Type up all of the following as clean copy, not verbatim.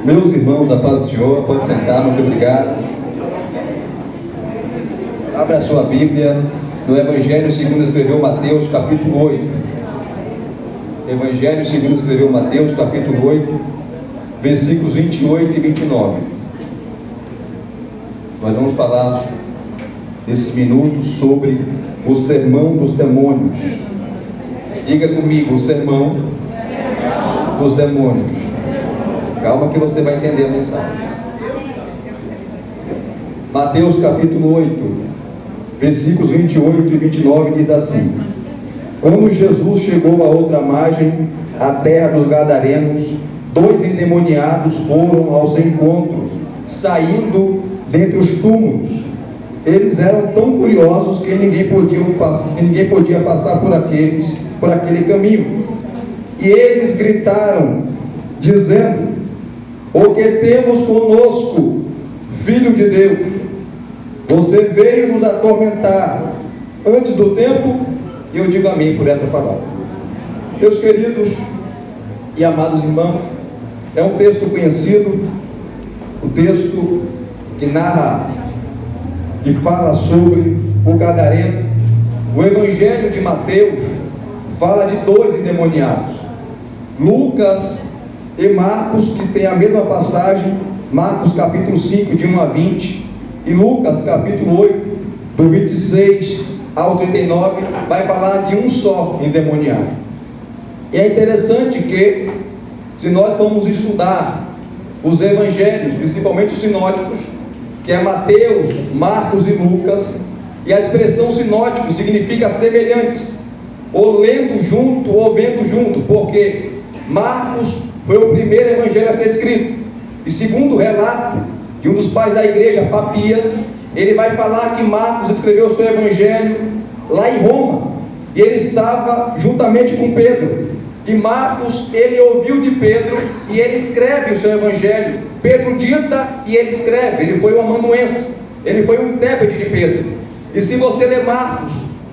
Meus irmãos, a paz do Senhor, pode sentar, muito obrigado. Abra a sua Bíblia no Evangelho segundo escreveu Mateus, capítulo 8. Evangelho segundo escreveu Mateus, capítulo 8, versículos 28 e 29. Nós vamos falar nesses minutos sobre o sermão dos demônios. Diga comigo, o sermão dos demônios. Calma que você vai entender a mensagem. Mateus capítulo 8, versículos 28 e 29 diz assim: Quando Jesus chegou à outra margem, a terra dos Gadarenos, 2 endemoniados foram ao seu encontro, saindo dentre os túmulos. Eles eram tão furiosos que ninguém podia passar por aquele caminho. E eles gritaram, dizendo: O que temos conosco, Filho de Deus? Você veio nos atormentar antes do tempo? E eu digo amém por essa palavra. Meus queridos e amados irmãos, é um texto conhecido, o texto que narra e fala sobre o Gadareno. O Evangelho de Mateus fala de 2 endemoniados, Lucas e Marcos, que tem a mesma passagem, Marcos capítulo 5, de 1 a 20, e Lucas capítulo 8, do 26 ao 39, vai falar de um só endemoniado. E é interessante que, se nós vamos estudar os evangelhos, principalmente os sinóticos, que é Mateus, Marcos e Lucas, e a expressão sinótico significa semelhantes, ou lendo junto, ou vendo junto, porque Marcos foi o primeiro evangelho a ser escrito, e segundo o relato de um dos pais da igreja, Papias, ele vai falar que Marcos escreveu o seu evangelho lá em Roma, e ele estava juntamente com Pedro, e Marcos, ele ouviu de Pedro, e ele escreve o seu evangelho. Pedro dita e ele escreve. Ele foi um amanuense, ele foi um intérprete de Pedro. E se você ler Marcos,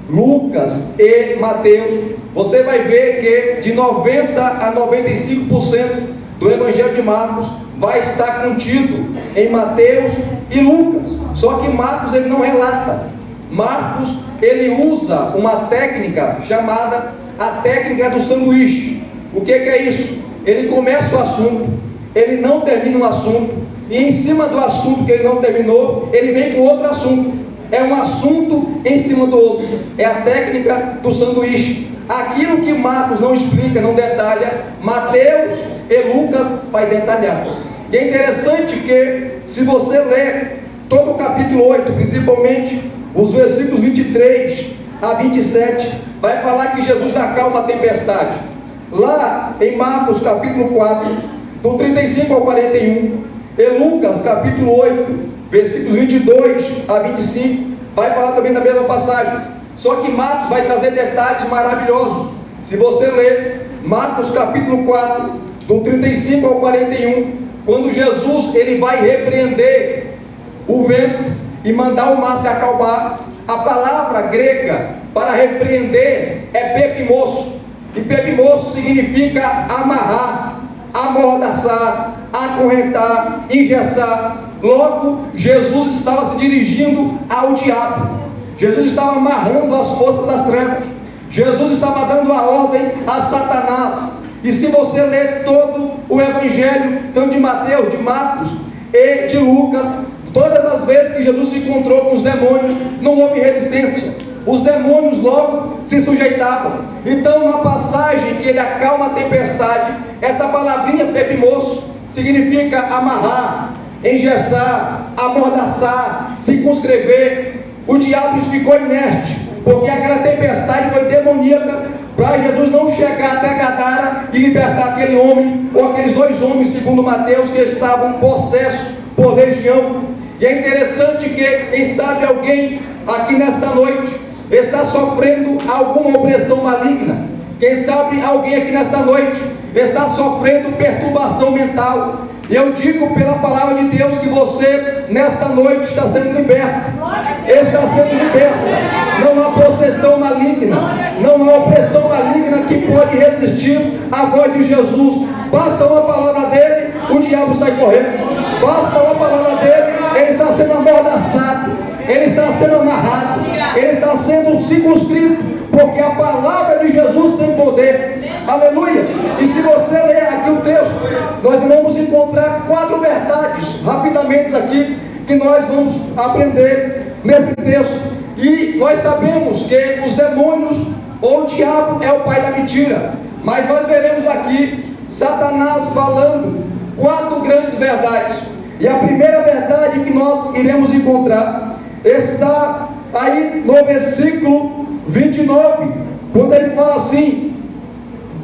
Lucas e Mateus, você vai ver que de 90 a 95% do evangelho de Marcos vai estar contido em Mateus e Lucas. Só que Marcos ele não relata. Marcos ele usa uma técnica chamada a técnica do sanduíche. O que é isso? Ele começa o assunto, ele não termina o assunto, e em cima do assunto que ele não terminou, ele vem com outro assunto. É um assunto em cima do outro. É a técnica do sanduíche. Aquilo que Marcos não explica, não detalha, Mateus e Lucas vai detalhar. E é interessante que, se você ler todo o capítulo 8, principalmente os versículos 23 a 27, vai falar que Jesus acalma a tempestade. Lá em Marcos capítulo 4, do 35 ao 41, e Lucas capítulo 8, versículos 22 a 25, vai falar também da mesma passagem. Só que Marcos vai trazer detalhes maravilhosos. Se você ler Marcos capítulo 4, do 35 ao 41, quando Jesus ele vai repreender o vento e mandar o mar se acalmar, a palavra grega para repreender é pepimosso, e pepimosso significa amarrar, amordaçar, acorrentar, engessar. Logo, Jesus estava se dirigindo ao diabo, Jesus estava amarrando as forças das trevas, Jesus estava dando a ordem a Satanás. E se você ler todo o evangelho, tanto de Mateus, de Marcos e de Lucas, todas as vezes que Jesus se encontrou com os demônios, não houve resistência. Os demônios logo se sujeitavam. Então, na passagem que ele acalma a tempestade, essa palavrinha pepimosso significa amarrar, engessar, amordaçar, circunscrever. O diabo ficou inerte, porque aquela tempestade foi demoníaca, para Jesus não chegar até Gadara e libertar aquele homem, ou aqueles 2 homens, segundo Mateus, que estavam possessos por legião. E é interessante que, quem sabe alguém aqui nesta noite está sofrendo alguma opressão maligna. Quem sabe alguém aqui nesta noite está sofrendo perturbação mental. E eu digo pela palavra de Deus que você nesta noite está sendo liberto. Está sendo liberto. Não há possessão maligna, não há opressão maligna que pode resistir à voz de Jesus. Basta uma palavra dele, o diabo diabo sai correndo. Basta uma palavra dele, ele está sendo amordaçado, ele está sendo amarrado, ele está sendo circunscrito, porque a palavra de Jesus tem poder. Aleluia! E se você ler aqui o texto, nós vamos encontrar 4 verdades, rapidamente aqui, que nós vamos aprender nesse texto. E nós sabemos que os demônios, ou o diabo, é o pai da mentira. Mas nós veremos aqui Satanás falando 4 grandes verdades. E a primeira verdade que nós iremos encontrar está aí no versículo 29, quando ele fala assim: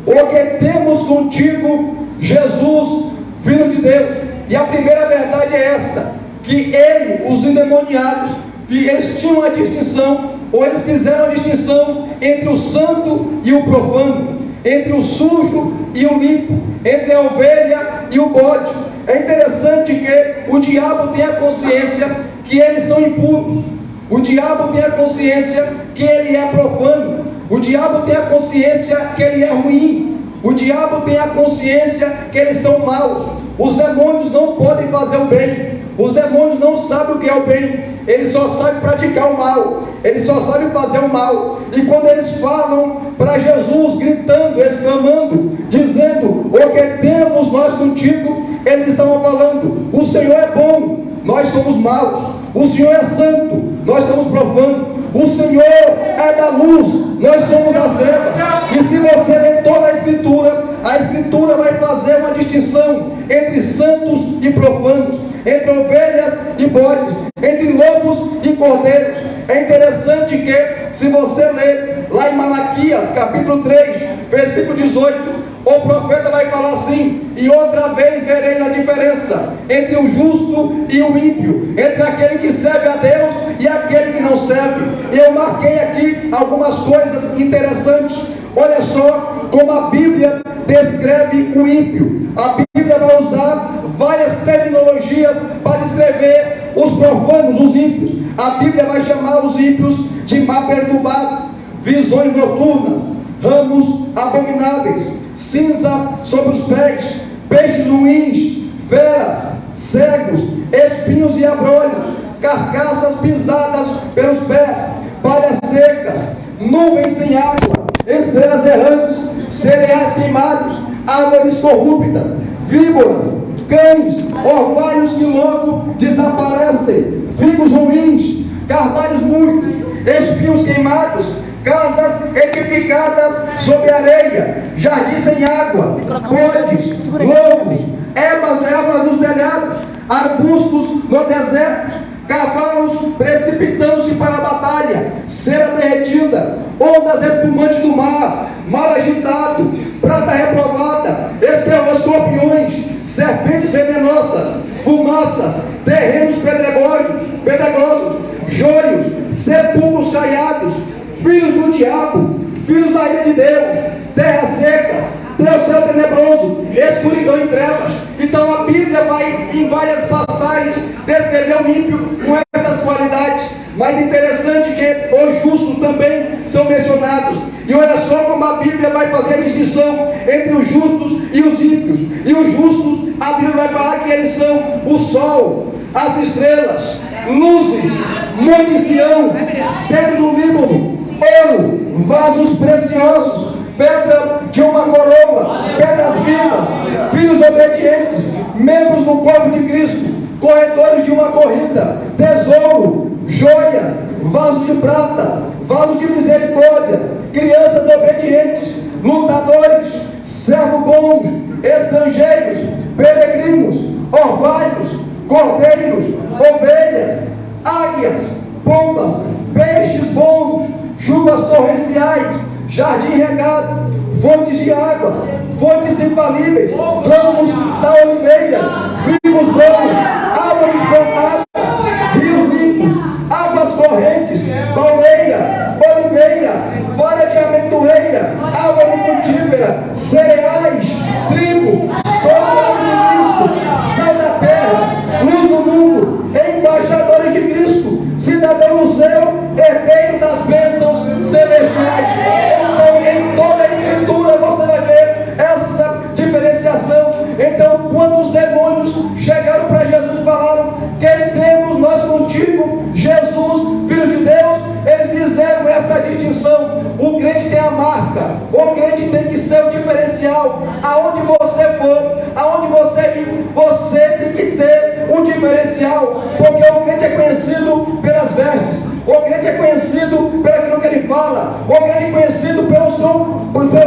o que temos contigo, Jesus, Filho de Deus. E a primeira verdade é essa, que ele, os endemoniados, que eles tinham uma distinção, ou eles fizeram a distinção entre o santo e o profano, entre o sujo e o limpo, entre a ovelha e o bode. É interessante que o diabo tem a consciência que eles são impuros. O diabo tem a consciência que ele é profano. O diabo tem a consciência que ele é ruim. O diabo tem a consciência que eles são maus. Os demônios não podem fazer o bem. Os demônios não sabem o que é o bem. Eles só sabem praticar o mal. Eles só sabem fazer o mal. E quando eles falam para Jesus, gritando, exclamando, dizendo: o que temos nós contigo, eles estavam falando: o Senhor é bom, nós somos maus. O Senhor é santo, nós somos profanos. O Senhor é da luz, nós somos das trevas. E se você ler toda a Escritura vai fazer uma distinção entre santos e profanos, entre ovelhas e bodes, entre lobos e cordeiros. É interessante que, se você ler lá em Malaquias, capítulo 3, versículo 18, o profeta vai falar assim: e outra vez vereis a diferença entre o justo e o ímpio, entre aquele que serve a Deus e aquele que não serve. E eu marquei aqui algumas coisas interessantes. Olha só como a Bíblia descreve o ímpio. A Bíblia vai usar várias terminologias para descrever os profanos, os ímpios. A Bíblia vai chamar os ímpios de má perturbado, visões noturnas, ramos abomináveis, cinza sobre os pés, peixes ruins, feras, cegos, espinhos e abrolhos, carcaças pisadas pelos pés, palhas secas, nuvens sem água, estrelas errantes, cereais queimados, árvores corruptas, víboras, cães, orvalhos que logo desaparecem, figos ruins, carvalhos murchos, espinhos queimados, casas edificadas sobre areia, jardins sem água, bodes, lobos, ervas nos telhados, arbustos no deserto, cavalos precipitando-se para a batalha, cera derretida, ondas espumantes do mar, mar agitado, prata reprovada, escorpiões, serpentes venenosas, fumaças, terrenos pedregosos, joios, sepulcros caiados, filhos do diabo, filhos da ira de Deus, terras secas, céu tenebroso, escuridão e trevas. Então a Bíblia vai em várias passagens descrever o ímpio com essas qualidades. Mas interessante que os justos também são mencionados. E olha só como a Bíblia vai fazer a distinção entre os justos e os ímpios. E os justos, a Bíblia vai falar que eles são o sol, as estrelas, luzes, monte de Sião, cedro do Líbano, ouro, vasos preciosos, pedra de uma coroa, pedras vivas, filhos obedientes, membros do corpo de Cristo, corredores de uma corrida, tesouro, joias, vasos de prata, vasos de misericórdia, crianças obedientes, lutadores, servos bons, estrangeiros, peregrinos, orvalhos, cordeiros, ovelhas, águias, pombas, peixes bons, chuvas torrenciais, jardim regado, fontes de águas, fontes infalíveis, ramos da oliveira, vivos bons, árvores plantadas, rios limpos, águas correntes, palmeiras,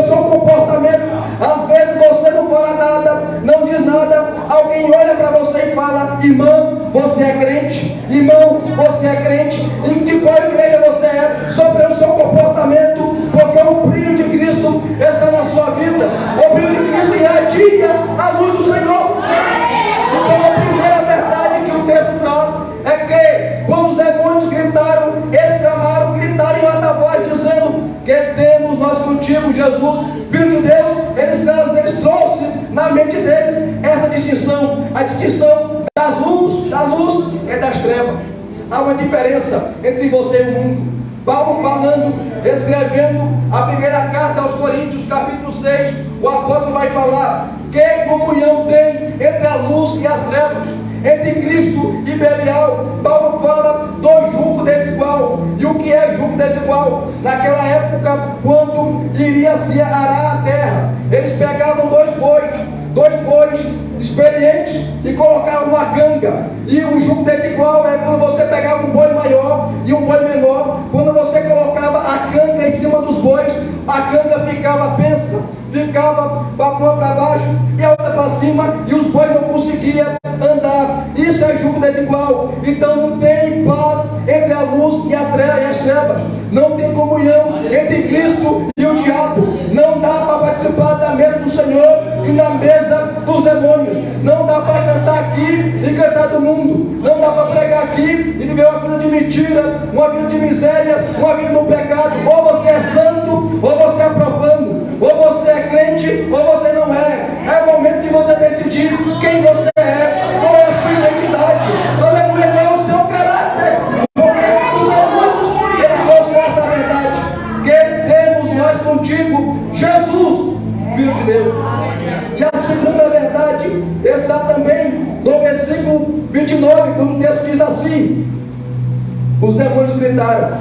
seu comportamento. Às vezes você não fala nada, não diz nada, alguém olha para você e fala: irmão, você é crente? Irmão, você é crente? Em que qual igreja você é? Só pelo seu comportamento, porque o brilho de Cristo está na sua vida. O brilho de Cristo irradia a luz do Senhor. Então a primeira verdade que o texto traz é que quando os demônios gritaram, exclamaram, gritaram em alta voz, dizendo: que temos nós contigo, Jesus, Filho de Deus. Eles trouxeram na mente deles essa distinção, a distinção da luz e das trevas. Há uma diferença entre você e o mundo. Paulo falando, escrevendo a primeira carta aos Coríntios, capítulo 6, o apóstolo vai falar: que comunhão tem entre a luz e as trevas, entre Cristo e Belial. Paulo fala do jugo desigual. E o que é jugo desigual? Naquela época, quando iria se arar a terra, eles pegavam dois bois experientes e colocavam uma canga. E o jugo desigual é quando você pegava um boi maior e um boi menor. Quando você colocava a canga em cima dos bois, a canga ficava pensa, ficava uma para baixo e a outra para cima, e os bois não conseguiam andar. Isso é jugo desigual. Então não tem paz entre a luz e as trevas. Não tem comunhão entre Cristo e o diabo. Não dá para participar da mesa do Senhor e da mesa dos demônios. Não dá para cantar aqui e cantar do mundo. Não dá para pregar aqui e viver uma vida de mentira, uma vida de miséria, uma vida no pecado. Ou você é santo, ou você é profano. Ou você é crente, ou você não é. É o momento de você decidir quem você é, qual é a sua identidade. Aleluia, qual é o seu caráter. Porque os demônios, eles trouxeram essa verdade: que temos nós contigo, Jesus, Filho de Deus. E a segunda verdade está também no versículo 29, quando o texto diz assim: os demônios gritaram,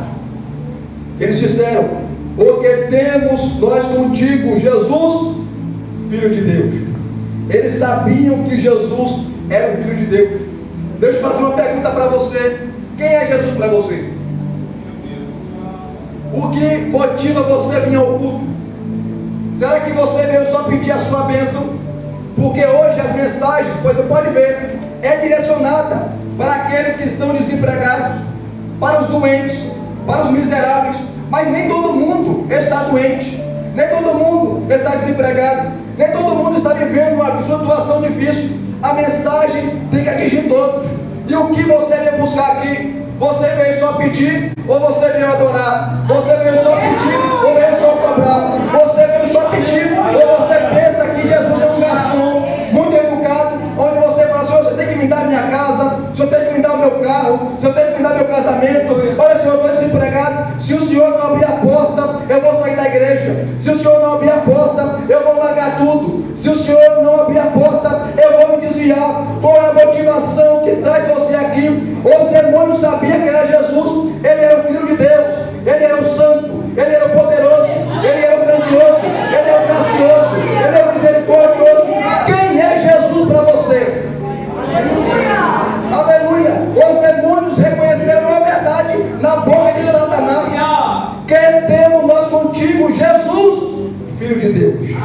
eles disseram: porque temos nós contigo, Jesus, Filho de Deus. Eles sabiam que Jesus era o Filho de Deus. Deixa eu fazer uma pergunta para você: quem é Jesus para você? O que motiva você a vir ao culto? Será que você veio só pedir a sua bênção? Porque hoje as mensagens, pois você pode ver, é direcionada para aqueles que estão desempregados, para os doentes, para os miseráveis. Mas nem todo mundo está doente, nem todo mundo está desempregado, nem todo mundo está vivendo uma situação difícil. A mensagem tem que atingir todos. E o que você veio buscar aqui? Você veio só pedir ou você veio adorar? Você veio só pedir ou veio só cobrar? Você veio só pedir ou você pensa que Jesus é um garçom muito educado, onde você fala: Senhor, você tem que me dar minha casa, o Senhor tem que me dar o meu carro, o Senhor tem que me dar meu casamento. Olha, Senhor, eu estou desempregado. Se o Senhor não abrir a porta, eu vou sair da igreja. Se o Senhor não abrir a porta, eu vou largar tudo. Se o Senhor não abrir a porta, eu vou me desviar. Qual é a motivação que traz você aqui? Os demônios sabiam que era Jesus. Ele era o Filho de Deus, ele era o Santo, ele era o Poderoso, ele era o Grandioso, ele é o Gracioso, ele é o Misericordioso. Quem é Jesus para você? Aleluia! Os demônios reconheceram a verdade na boca de Satanás: que temos nós contigo, Jesus, Filho de Deus.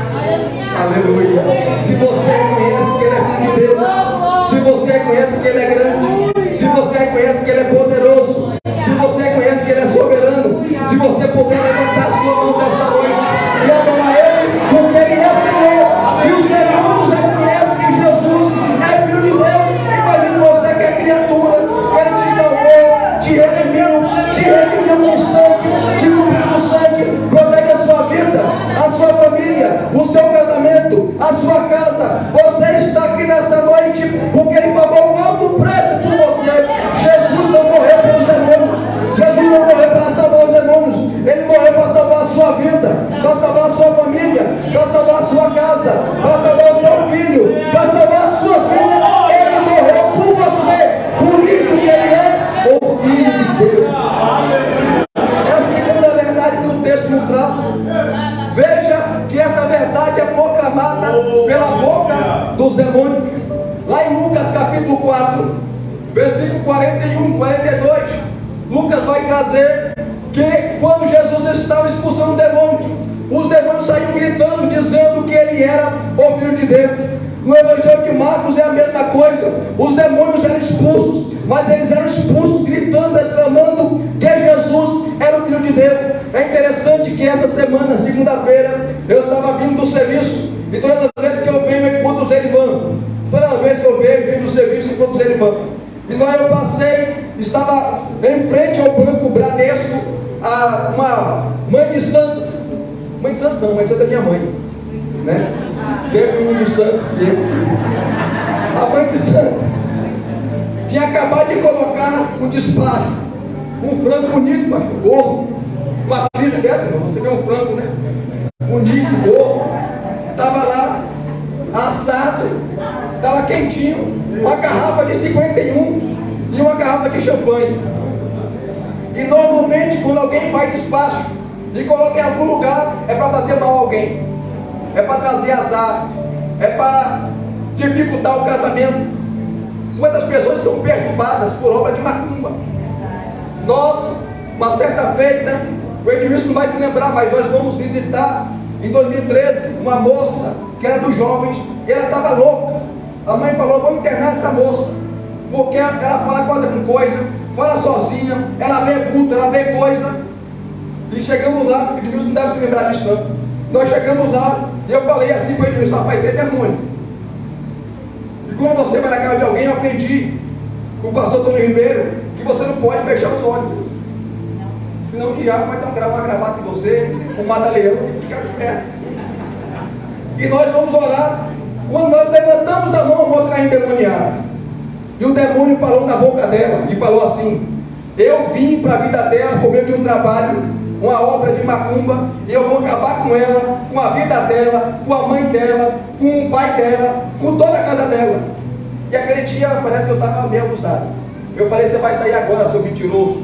Aleluia! Se você reconhece que Ele é Filho de Deus, se você reconhece que Ele é grande, se você reconhece que Ele é poderoso, se você reconhece que Ele é soberano, se você puder levantar sua mão nesta noite e adorar Ele, porque Ele é Senhor. Se os demônios reconhecem que Jesus é Filho de Deus, imagine você que é criatura, que Ele te salvou, te redimiu com sangue, te cobriu com sangue, protege a sua vida, a sua família, o seu casamento, a sua casa. Você está aqui nesta noite porque Ele pagou um alto preço por você. Jesus não morreu pelos demônios, Jesus não morreu para salvar os demônios, Ele morreu para salvar a sua vida, para salvar a sua família, para salvar a sua casa, para salvar o seu filho, para salvar a sua filha. Ele morreu por você, por isso que Ele é o Filho de Deus. É a segunda verdade que o texto nos traz. Veja que essa verdade é proclamada pela boca dos demônios. Lá em Lucas capítulo 4, versículo 41, 42, Lucas vai trazer que quando Jesus estava expulsando demônios, os demônios saíam gritando, dizendo que ele era o Filho de Deus. No Evangelho de Marcos é a mesma coisa. Os demônios eram expulsos, mas eles eram expulsos gritando, exclamando que Jesus era o Filho de Deus. É interessante que essa semana, segunda-feira, eu estava vindo do serviço, e todas as vezes que eu venho, eu encontro o Zé Ivan. Todas as vezes que eu venho, vim do serviço, eu encontro o Zé Ivan. E lá eu passei, estava em frente ao Banco Bradesco, uma mãe de santo. Mãe de santo não, mãe de santo é minha mãe, né? Teve um santo que eu. A mãe de santo tinha acabado de colocar um despacho, um frango bonito, pastor, gordo. Uma pizza dessa, você vê um frango, né? Bonito, gordo. Estava lá, assado, estava quentinho, uma garrafa de 51 e uma garrafa de champanhe. E normalmente, quando alguém faz despacho e coloca em algum lugar, é para fazer mal a alguém, é para trazer azar, é para dificultar o casamento. Quantas pessoas são perturbadas por obra de macumba? Nós, uma certa feita, o Edmilson não vai se lembrar, mas nós vamos visitar em 2013 uma moça que era dos jovens, e ela estava louca. A mãe falou: vou internar essa moça, porque ela fala coisa com coisa, fala sozinha, ela vê vulto, ela vê coisa. E chegamos lá, o Edmilson não deve se lembrar disso não. Nós chegamos lá, e eu falei assim para o Edmilson: rapaz, isso é demônio. E quando você vai na casa de alguém, eu aprendi com o pastor Tony Ribeiro que você não pode fechar os olhos, senão o diabo vai dar uma gravata em você, um mata-leão, tem que ficar de perto. E nós vamos orar. Quando nós levantamos a mão, a moça era endemoniada, e o demônio falou na boca dela e falou assim: eu vim para a vida dela por meio de um trabalho, uma obra de macumba, e eu vou acabar com ela, com a vida dela, com a mãe dela, com o pai dela, com toda a casa dela. E aquele dia parece que eu estava meio abusado. Eu falei: você vai sair agora, seu mentiroso,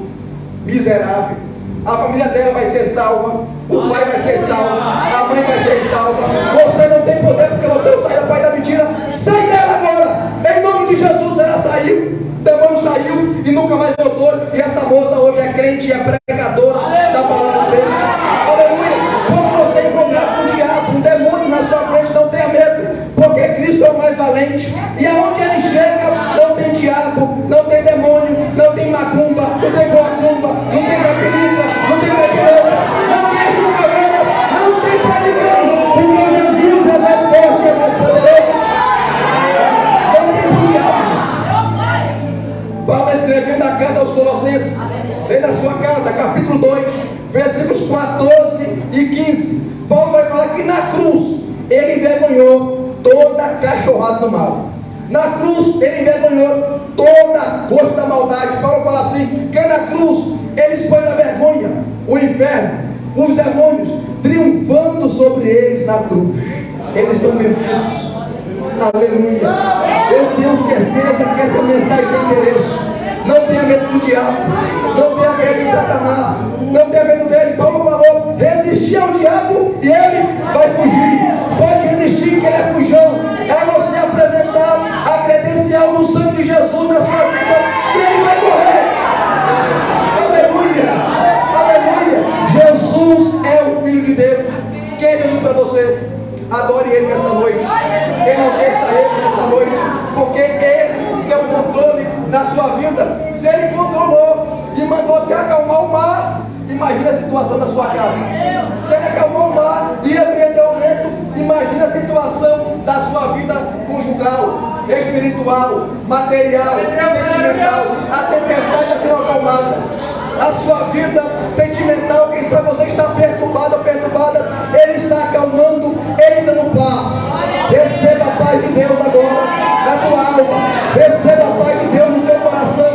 miserável. A família dela vai ser salva, o pai vai ser salvo, a mãe vai ser salva. Você não tem poder porque você não sai da pai da mentira. Sai dela agora, em nome de Jesus. Ela saiu, o demônio saiu e nunca mais voltou. E essa moça hoje é crente e é pregadora da palavra de Deus. Aleluia. Quando você encontrar com o diabo, um demônio na sua frente, não tenha medo, porque Cristo é o mais valente. E aonde ele chega, não tem diabo, não tem demônio, não tem macumba, não tem boacumba, não tem zapelita, não tem lepileta, não tem chucaveira, não tem pra ninguém, porque Jesus é mais forte, é mais poderoso. Não tem pro diabo. Paulo escrevendo a carta aos Colossenses, vem da sua casa, capítulo 2, versículos 14 e 15. Paulo vai falar que na cruz ele envergonhou toda a cachorrada do mal. Na cruz ele envergonhou toda a força da maldade. Paulo fala assim, que na cruz ele expôs a vergonha, o inferno, os demônios, triunfando sobre eles na cruz. Eles estão vencidos. Aleluia. Eu tenho certeza que essa mensagem tem endereço. Não tenha medo do diabo, não tenha medo de Satanás, não tenha medo dele. Paulo falou: resistir ao diabo e ele vai fugir. Pode resistir, que ele é fujão. É você apresentar a credencial do sangue de Jesus na sua vida e ele vai correr. Aleluia, aleluia. Jesus é o Filho de Deus. Quem é Jesus para você? Adore ele nesta noite, enalteça ele nesta noite, porque ele tem o controle na sua vida. Se ele controlou e mandou se acalmar o mar, imagina a situação da sua casa. Se ele acalmou o mar e repreendeu o vento, imagina a situação da sua vida conjugal, espiritual, material, sentimental. A tempestade está sendo acalmada. A sua vida sentimental, quem sabe você está perturbado ou perturbada, ele está acalmando, ele dando paz. Receba a paz de Deus agora na tua alma. Receba a paz de Deus no teu coração.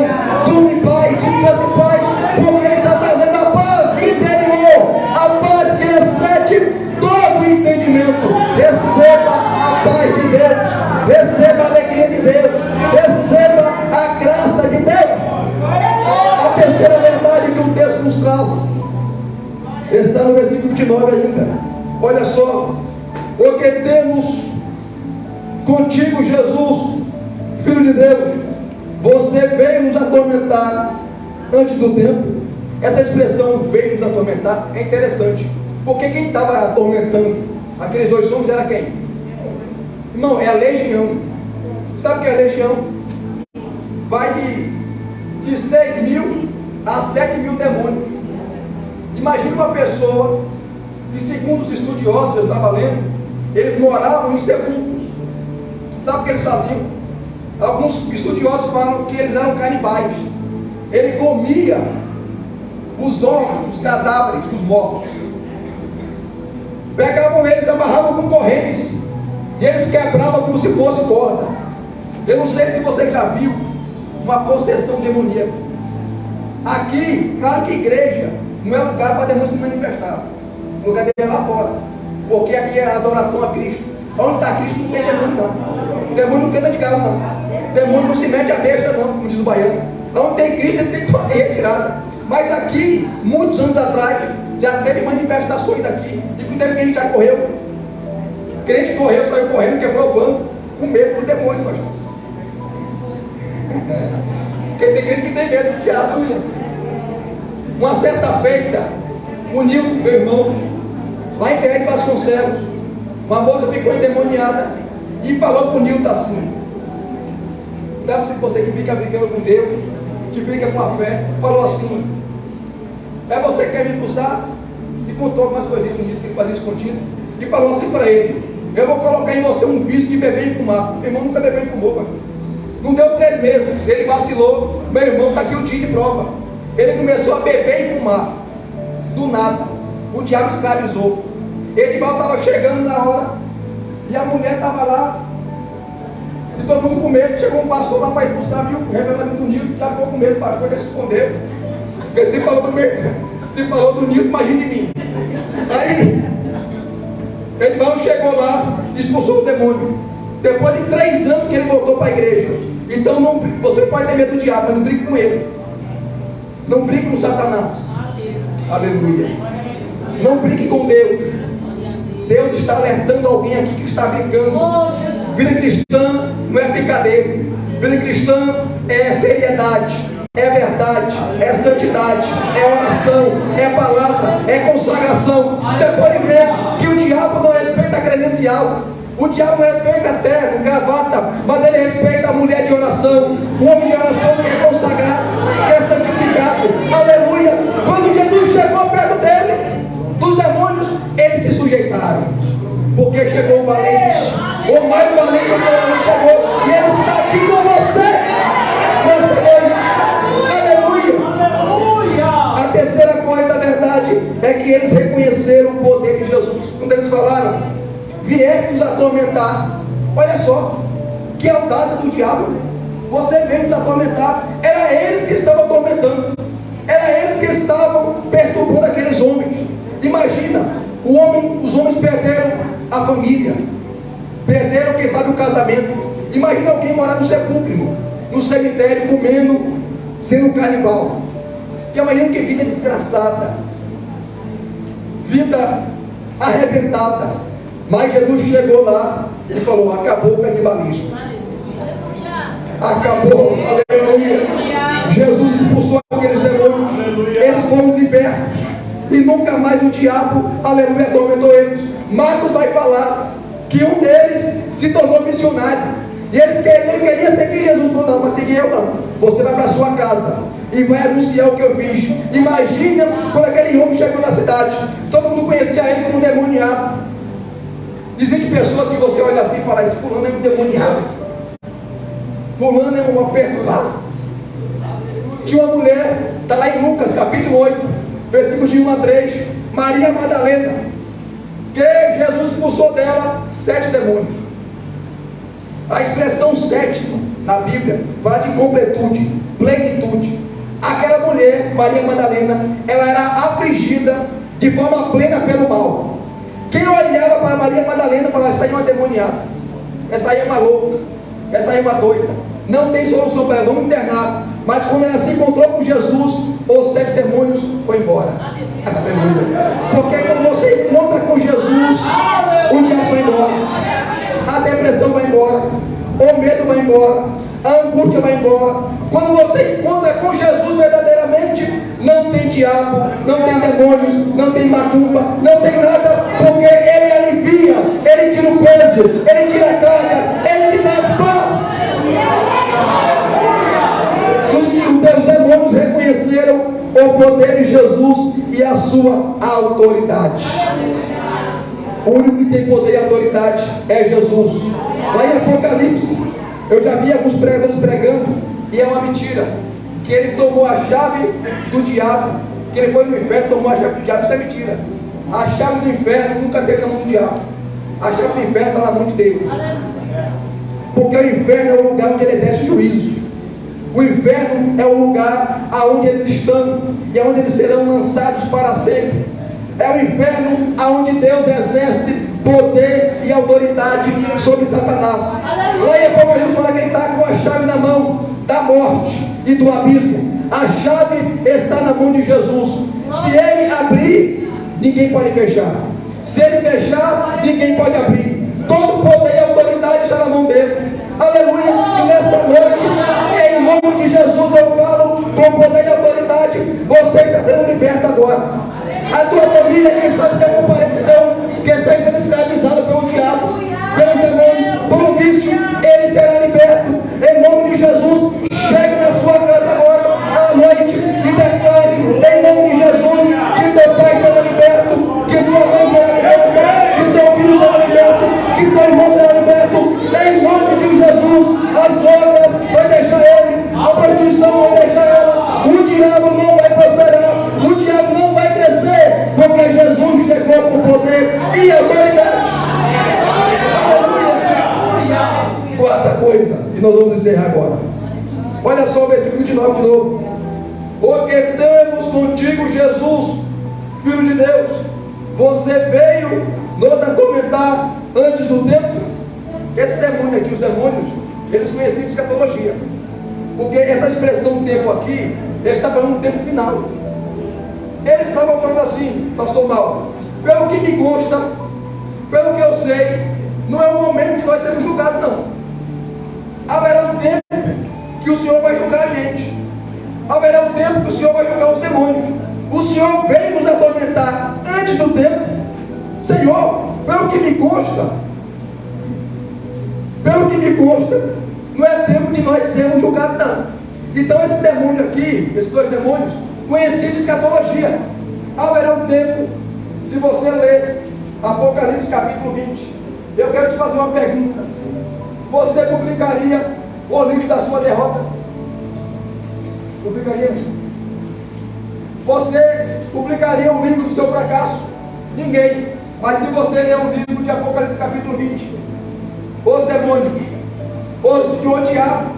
Durma em paz, descansa em paz, porque ele está trazendo a paz interior, a paz que excede todo o entendimento. Receba a paz de Deus, receba a alegria de Deus, receba a graça de Deus. A terceira verdade que o texto nos traz está no versículo 29 ainda. Olha só: porque temos contigo, Jesus, Filho de Deus, você veio nos atormentar antes do tempo. Essa expressão veio nos atormentar é interessante, Porque quem estava atormentando aqueles dois homens era quem? Irmão, é a legião. Sabe o que é a legião? Vai de 6.000 a 7.000 demônios. Imagina uma pessoa que, segundo os estudiosos, eu estava lendo, eles moravam em sepulcros. Sabe o que eles faziam? Alguns estudiosos falam que eles eram canibais. Ele comia os órgãos, os cadáveres dos mortos. Pegavam eles, amarravam com correntes, e eles quebravam como se fosse corda. Eu não sei se você já viu uma possessão demoníaca. Aqui, claro que igreja não é lugar para demônio se manifestar. O lugar dele é lá fora, porque aqui é a adoração a Cristo. Onde está Cristo não tem demônio não. Demônio não canta de galo não. Demônio não se mete a besta não, como diz o baiano. Onde tem Cristo ele tem que fazer retirada. Mas aqui, muitos anos atrás, já teve manifestações aqui. E com o tempo que a gente já correu. O crente correu, saiu correndo, quebrou o banco, com medo do demônio, pastor. Porque tem crente que tem medo do diabo. Uma certa feita, o Nilton, meu irmão, lá em Ferreira de Vasconcelos, uma moça ficou endemoniada e falou para o Nilton assim: deve ser você que fica brincando com Deus, que brinca com a fé, falou assim: é você que quer me expulsar? E contou algumas coisinhas do Nilton que ele fazia escondido, e falou assim para ele: eu vou colocar em você um vício de beber e fumar. Meu irmão nunca bebeu e fumou, pastor. Não deu 3 meses, ele vacilou. Meu irmão, está aqui o dia de prova. Ele começou a beber e fumar. Do nada, o diabo escravizou. Edivaldo estava chegando na hora, e a mulher estava lá, e todo mundo com medo. Chegou um pastor lá para expulsar, viu o revelamento do Nilton, já ficou com medo, o pastor que se escondeu. Porque se falou do medo, se falou do Nilton, imagine de mim. Aí, Edivaldo chegou lá, expulsou o demônio. Depois de 3 anos que ele voltou para a igreja. Então não, você pode ter medo do diabo, mas não brinque com ele. Não brinque com Satanás. Aleluia. Não brinque com Deus. Deus está alertando alguém aqui que está brincando. Vida cristã não é brincadeira. Vida cristã é seriedade, é verdade, é santidade, é oração, é palavra, é consagração. Você pode ver que o diabo não respeita a credencial. O diabo não respeita terno, gravata, mas ele respeita a mulher de oração, o homem de oração que é consagrado, que é santificado. Aleluia! Quando Jesus chegou perto dele, dos demônios, eles se sujeitaram, porque chegou o valente, o mais valente do povo chegou, e ele está aqui com você nesta noite. Aleluia! A terceira coisa, a verdade, é que eles reconheceram o poder de Jesus. Quando eles falaram: vieram nos atormentar. Olha só, que audácia do diabo. Você veio nos atormentar. Era eles que estavam atormentando. Era eles que estavam perturbando aqueles homens. Imagina, os homens perderam a família, perderam, quem sabe, o casamento. Imagina alguém morar no sepulcro, no cemitério, comendo, sendo canibal. Que imagina que vida desgraçada, vida arrebentada. Mas Jesus chegou lá e falou: acabou o canibalismo. Acabou, aleluia. Jesus expulsou aqueles demônios. Eles foram libertos. E nunca mais o diabo, aleluia, atormentou eles. Marcos vai falar que um deles se tornou missionário. E ele queria seguir Jesus. Falou: não, mas seguir eu não. Você vai para a sua casa e vai anunciar o que eu fiz. Imagina quando aquele homem chegou na cidade. Todo mundo conhecia ele como um demoniado. Existem pessoas que você olha assim e fala: esse fulano é um demoniado, fulano é um perturbado. Tinha uma mulher, está lá em Lucas capítulo 8, versículos de 1 a 3, Maria Madalena, que Jesus expulsou dela 7 demônios. A expressão 7 na Bíblia fala de completude, plenitude. Aquela mulher, Maria Madalena, ela era afligida de forma plena pelo mal. Quem olhava para Maria Madalena falava: essa aí é uma demoniada, essa aí é uma louca, essa aí é uma doida, não tem solução para ela, vamos internar. Mas quando ela se encontrou com Jesus, os 7 demônios foram embora. Aleluia. Porque quando você encontra com Jesus, o diabo vai embora, a depressão vai embora, o medo vai embora, a angústia vai embora. Quando você encontra com Jesus verdadeiramente, não tem diabo, não tem demônios, não tem macumba, não tem nada, porque Ele alivia, Ele tira o peso, Ele tira a carga, Ele te traz paz. Os demônios reconheceram o poder de Jesus e a sua autoridade. O único que tem poder e autoridade é Jesus. Lá em Apocalipse, eu já vi alguns pregadores pregando, e é uma mentira, que ele tomou a chave do diabo, que ele foi no inferno, tomou a chave do diabo. Isso é mentira. A chave do inferno nunca teve na mão do diabo. A chave do inferno está na mão de Deus. Porque o inferno é o lugar onde ele exerce juízo. O inferno é o lugar aonde eles estão e aonde eles serão lançados para sempre. É o inferno aonde Deus exerce poder e autoridade sobre Satanás. Lá em Apocalipse fala que ele está com a chave na mão da morte e do abismo. A chave está na mão de Jesus. Se ele abrir, ninguém pode fechar. Se ele fechar, ninguém pode abrir. Todo poder e autoridade está na mão dele. Aleluia. E nesta noite, em nome de Jesus, eu falo com poder e autoridade. Você está sendo liberto agora. A tua família, quem sabe, tem um parente seu que está sendo escravizado pelo diabo, pelos demônios, por um vício. Ele será liberto em nome de Jesus. Chegue na sua casa agora à noite e declare em nome de Jesus que teu pai será liberto, que sua mãe será liberta, que seu filho será liberto, que seu irmão será liberto em nome de Jesus. As drogas vai deixar ele, a prostituição vai deixar ela, o diabo não vai prosperar, o diabo não vai crescer, porque Jesus chegou com poder e autoridade. Aleluia. Quarta coisa, e nós vamos encerrar agora. Olha só o versículo 29 de novo. Porque temos contigo, Jesus, Filho de Deus, você veio nos atormentar antes do tempo. Esse demônio aqui, os demônios, eles conheciam escatologia. Porque essa expressão tempo aqui, ele está falando do tempo final. Eles estavam falando assim, pastor Mauro, pelo que me consta, pelo que eu sei, não é o momento que nós seremos julgados, não. Haverá um tempo que o Senhor vai julgar a gente. Haverá um tempo que o Senhor vai julgar os demônios. O Senhor veio nos atormentar antes do tempo. Senhor, pelo que me consta, não é tempo de nós sermos julgados, não. Então esse demônio aqui, esses dois demônios, conheciam de escatologia. Haverá um tempo, se você ler Apocalipse capítulo 20, eu quero te fazer uma pergunta. Você publicaria o livro da sua derrota? Publicaria? Você publicaria o livro do seu fracasso? Ninguém. Mas se você ler o livro de Apocalipse capítulo 20, os demônios, o diabo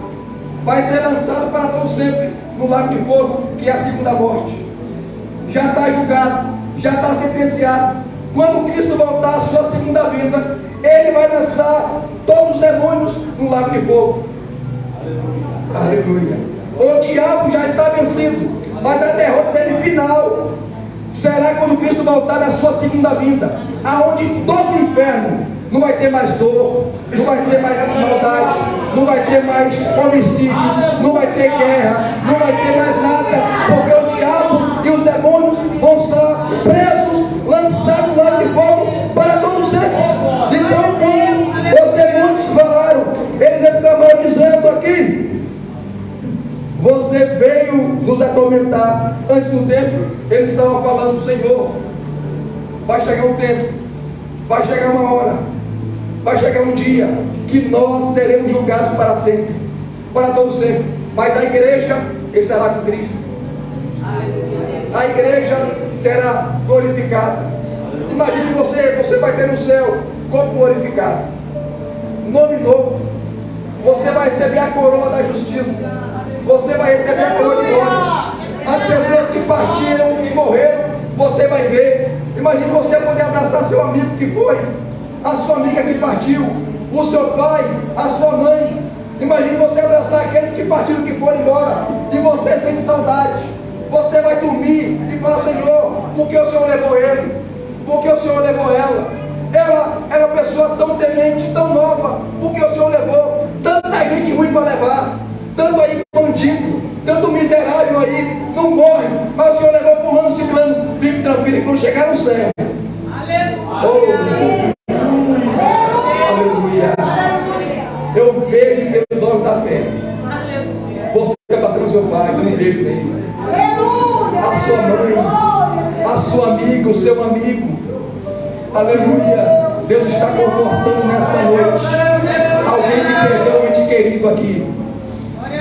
vai ser lançado para todo sempre no lago de fogo, que é a segunda morte. Já está julgado, já está sentenciado. Quando Cristo voltar à sua segunda vinda, Ele vai lançar todos os demônios no lago de fogo. Aleluia. O diabo já está vencido, mas a derrota dele final será quando Cristo voltar na sua segunda vinda, aonde todo o inferno não vai ter mais dor, não vai ter mais maldade, não vai ter mais homicídio, não vai ter guerra, não vai ter mais nada, porque o diabo e os demônios vão estar presos, lançados no lago de fogo para todo sempre. Então, quando os demônios falaram, eles exclamaram dizendo aqui: você veio nos atormentar antes do tempo. Eles estavam falando: Senhor, vai chegar um tempo, vai chegar uma hora, vai chegar um dia que nós seremos julgados para sempre, para todo sempre. Mas a igreja estará com Cristo. A igreja será glorificada. Imagine você vai ter no céu corpo glorificado, nome novo. Você vai receber a coroa da justiça. Você vai receber a coroa de glória. As pessoas que partiram e morreram, você vai ver. Imagine você poder abraçar seu amigo que foi, a sua amiga que partiu, o seu pai, a sua mãe. Imagine você abraçar aqueles que partiram, que foram embora, e você sente saudade. Você vai dormir e falar: Senhor, por que o Senhor levou ele? Por que o Senhor levou ela? Ela era uma pessoa tão temente, tão nova. Por que o Senhor levou? Tanta gente ruim para levar. da fé. Você abraçando seu pai, dando um beijo nele. A sua mãe, a sua amiga, o seu amigo. Aleluia. Deus está confortando nesta noite alguém que perdeu um ente querido aqui.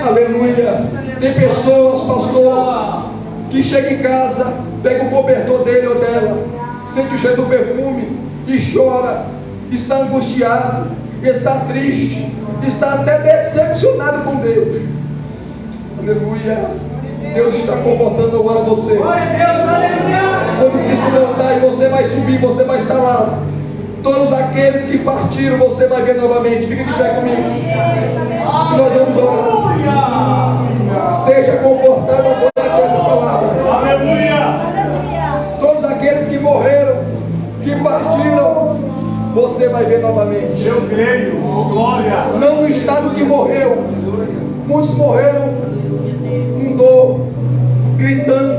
Aleluia. Tem pessoas, pastor, que chega em casa, pega o cobertor dele ou dela, sente o cheiro do perfume e chora, está angustiado, está triste, está até decepcionado com Deus. Aleluia. Deus está confortando agora você. Quando Cristo voltar e você vai subir, você vai estar lá. Todos aqueles que partiram, você vai ver novamente. Fica de pé comigo. E nós vamos orar. Seja confortado agora com essa palavra. Todos aqueles que morreram, que partiram, você vai ver novamente. Eu creio, glória. Não no estado que morreu. Muitos morreram com dor, gritando,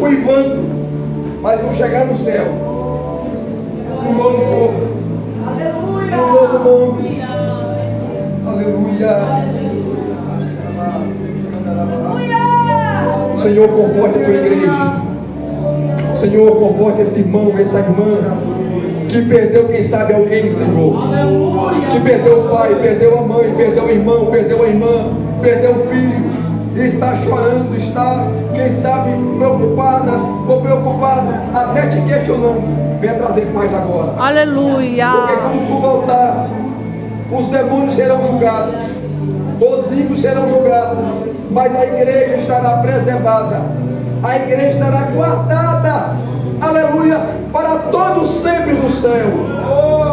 uivando, mas vão chegar no céu. Um novo corpo, um novo nome. Aleluia. Senhor, conforte a tua igreja. Senhor, conforte esse irmão, essa irmã que perdeu, quem sabe, alguém, Senhor. Que perdeu o pai, perdeu a mãe, perdeu o irmão, perdeu a irmã, perdeu o filho. E está chorando, está, quem sabe, preocupada ou preocupado, até te questionando. Venha trazer paz agora. Aleluia. Porque quando tu voltar, os demônios serão julgados, os ímpios serão julgados, mas a igreja estará preservada, a igreja estará guardada, aleluia, para todos sempre no céu.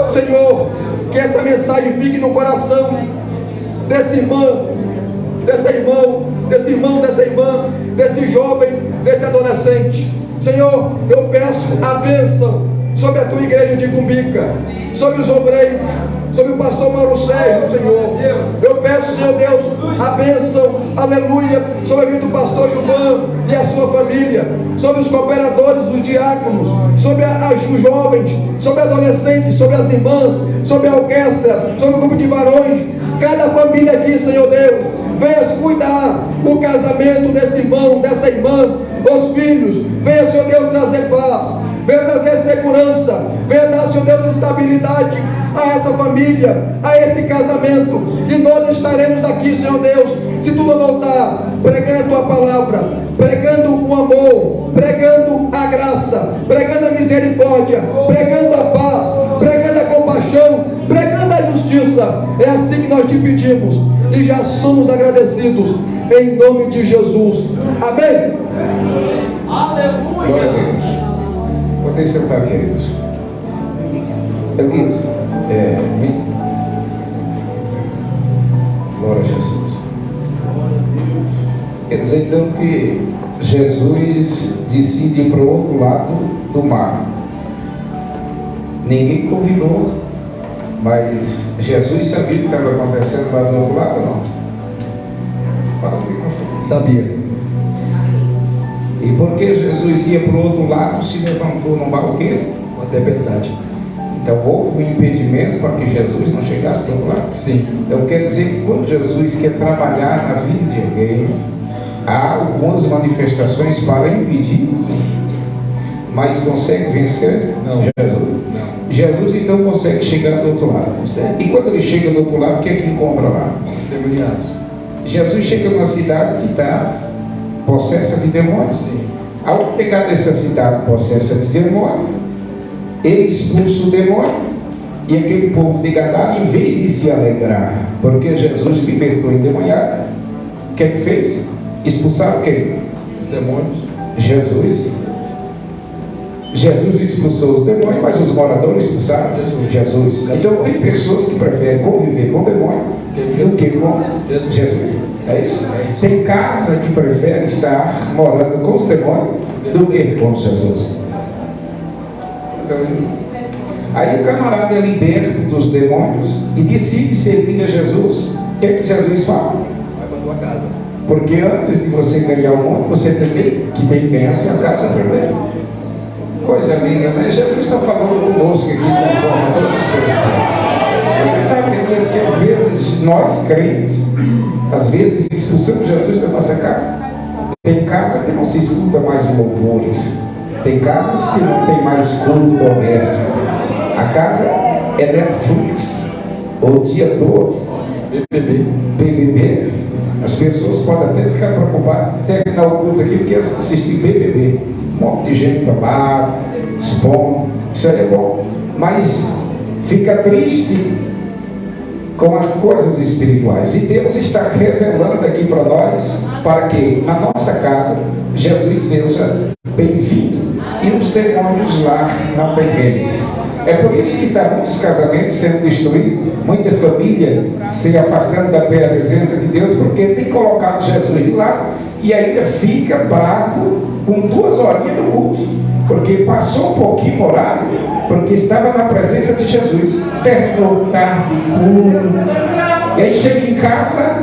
Senhor, que essa mensagem fique no coração desse irmão, desse irmão, desse irmão, dessa irmã, desse jovem, desse adolescente. Senhor, eu peço a bênção sobre a tua igreja de Cumbica, sobre os obreiros, sobre o pastor Mauro Sérgio, Senhor. Eu peço, Senhor Deus, a bênção, aleluia, sobre a vida do pastor Gilvan e a sua família, sobre os cooperadores, os diáconos, sobre os jovens, sobre adolescentes, sobre as irmãs, sobre a orquestra, sobre o grupo de varões, cada família aqui, Senhor Deus. Venha cuidar o casamento desse irmão, dessa irmã, os filhos. Venha, Senhor Deus, trazer paz. Venha trazer segurança. Venha dar, Senhor Deus, estabilidade a essa família, a esse casamento. E nós estaremos aqui, Senhor Deus, se tu não voltar, pregando a tua palavra, pregando o amor, pregando a graça, pregando a misericórdia, pregando a paz, pregando a compaixão, pregando a justiça. É assim que nós te pedimos e já somos agradecidos em nome de Jesus. Amém. Aleluia. Glória a Deus. Podem sentar, queridos. Elias, glória a Jesus. Quer dizer então que Jesus decide ir para o outro lado do mar. Ninguém convidou, mas Jesus sabia o que estava acontecendo lá do outro lado ou não? Fala comigo, pastor. Sabia. E porque Jesus ia para o outro lado, se levantou no mar o quê? Uma tempestade. Então houve um impedimento para que Jesus não chegasse do outro lado? Sim. Então quer dizer que quando Jesus quer trabalhar na vida de alguém, há algumas manifestações para impedir, sim. Mas consegue vencer? Não. Jesus. Não. Jesus então consegue chegar do outro lado. Consegue. E quando ele chega do outro lado, o que é que encontra lá? Demoniados. Jesus chega numa cidade que está possessa de demônios. Sim. Ao pegar dessa cidade possessa de demônio, ele expulsa o demônio. E aquele povo de Gadara, em vez de se alegrar, porque Jesus libertou o endemoniado, o que ele fez? Expulsaram quem? Os demônios. Jesus expulsou os demônios, mas os moradores expulsaram Jesus. Então tem pessoas que preferem conviver com o demônio do que com Jesus. É isso? Tem casa que prefere estar morando com os demônios do que com Jesus. Aí o camarada é liberto dos demônios e decide servir a Jesus. O que é que Jesus fala? Vai para tua casa. Porque antes de você ganhar o mundo, você também que tem que ganhar a sua casa primeiro. Coisa linda, né? Jesus está falando conosco aqui, conforme toda a expressão. Você sabe que às vezes nós, crentes, às vezes expulsamos Jesus da nossa casa. Tem casa que não se escuta mais louvores. Tem casas que não tem mais culto doméstico. A casa é Netflix o dia todo. BBB. As pessoas podem até ficar preocupadas terminar o culto aqui porque assistir BBB. Um monte de gente para lá, expondo. Isso aí é bom. Mas fica triste com as coisas espirituais. E Deus está revelando aqui para nós, para que na nossa casa Jesus seja bem-vindo e os demônios lá não têm vez. É por isso que está muitos casamentos sendo destruídos, muita família se afastando da presença de Deus, porque tem colocado Jesus de lado e ainda fica bravo com 2 horinhas no culto, porque passou um pouquinho o horário, porque estava na presença de Jesus, terminou tarde o culto, e aí chega em casa,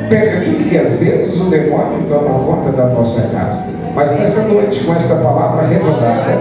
permite que às vezes o demônio toma conta da nossa casa. Mas nessa noite, com esta palavra revelada,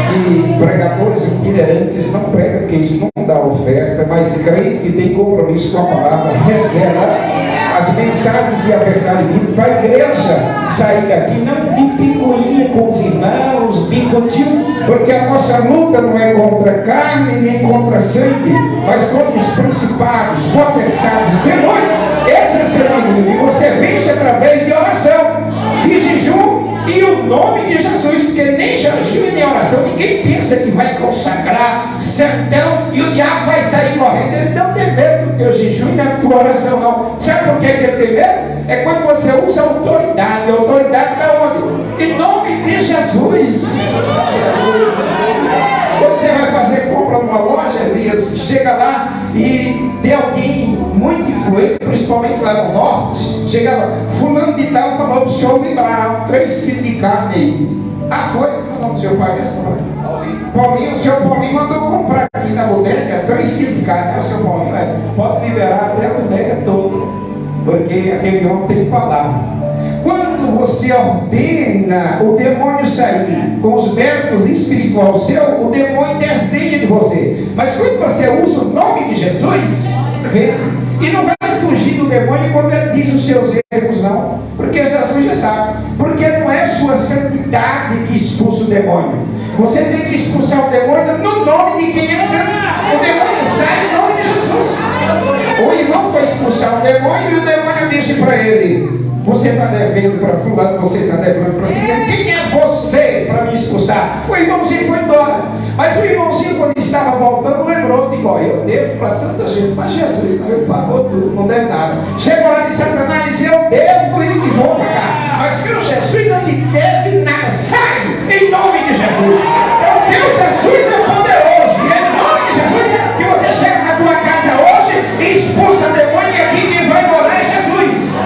que pregadores itinerantes não pregam, porque isso não dá oferta, mas crente que tem compromisso com a palavra revela as mensagens e a verdade bíblica, para a igreja sair daqui não de picuinha com os irmãos, bicotinho, porque a nossa luta não é contra carne nem contra sangue, mas contra os principados, potestades, demônios. Esse é seu inimigo, e você vence através de oração, de jejum e o nome de Jesus, porque nem jejum nem oração, ninguém pensa que vai consagrar sertão e o diabo vai sair correndo. Ele não tem medo do teu jejum e da tua oração, não. Sabe por que ele tem medo? É quando você usa autoridade. A autoridade está onde? Em nome de Jesus. Quando você vai fazer compra numa loja, Elias, chega lá e tem alguém muito influente, principalmente lá no norte, chega lá, fulano de tal falou para o senhor liberar 3 quilos de carne aí. Ah, foi? O nome do seu pai mesmo? Paulinho, o senhor Paulinho mandou comprar aqui na bodega 3 quilos de carne. O senhor Paulinho pode liberar até a bodega toda, porque aquele homem tem palavra. Quando você ordena o demônio sair com os méritos espirituais seu, o demônio desdenha de você. Mas quando você usa o nome de Jesus, vence. E não vai fugir do demônio quando ele diz os seus erros, não. Porque Jesus já sabe. Porque não é sua santidade que expulsa o demônio. Você tem que expulsar o demônio no nome de quem é santo. O demônio sai no nome de Jesus. O irmão foi expulsar o demônio e o demônio disse para ele: você está devendo para fulano, você está devendo para si. Quem é você para me expulsar? O irmãozinho foi embora. Mas o irmãozinho, quando estava voltando, lembrou de igual: eu devo para tanta gente, mas Jesus não, ele pagou tudo, não deve nada. Chegou lá de Satanás e eu devo e que vou pagar. Mas meu Jesus não te deve nada. Sai em nome de Jesus. Então Deus Jesus é poderoso. E é em nome de Jesus que você chega na tua casa hoje e expulsa demônio, e aqui quem vai morar é Jesus.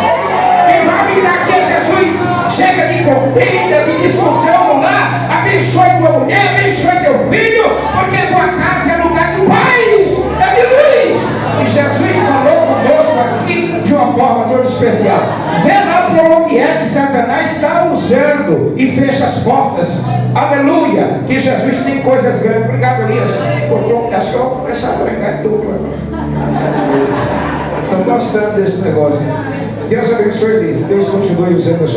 Aqui é Jesus. Chega de contenda, de discussão lá. Abençoe tua mulher, abençoe teu filho, porque tua casa é lugar de paz, é de luz. E Jesus falou conosco aqui de uma forma toda especial. Vê lá para onde é que Satanás está usando e fecha as portas. Aleluia, que Jesus tem coisas grandes. Obrigado, Elias. Acho que eu vou começar a pregar em dupla. Estou gostando desse negócio. Deus abençoe eles. Deus continue usando a sua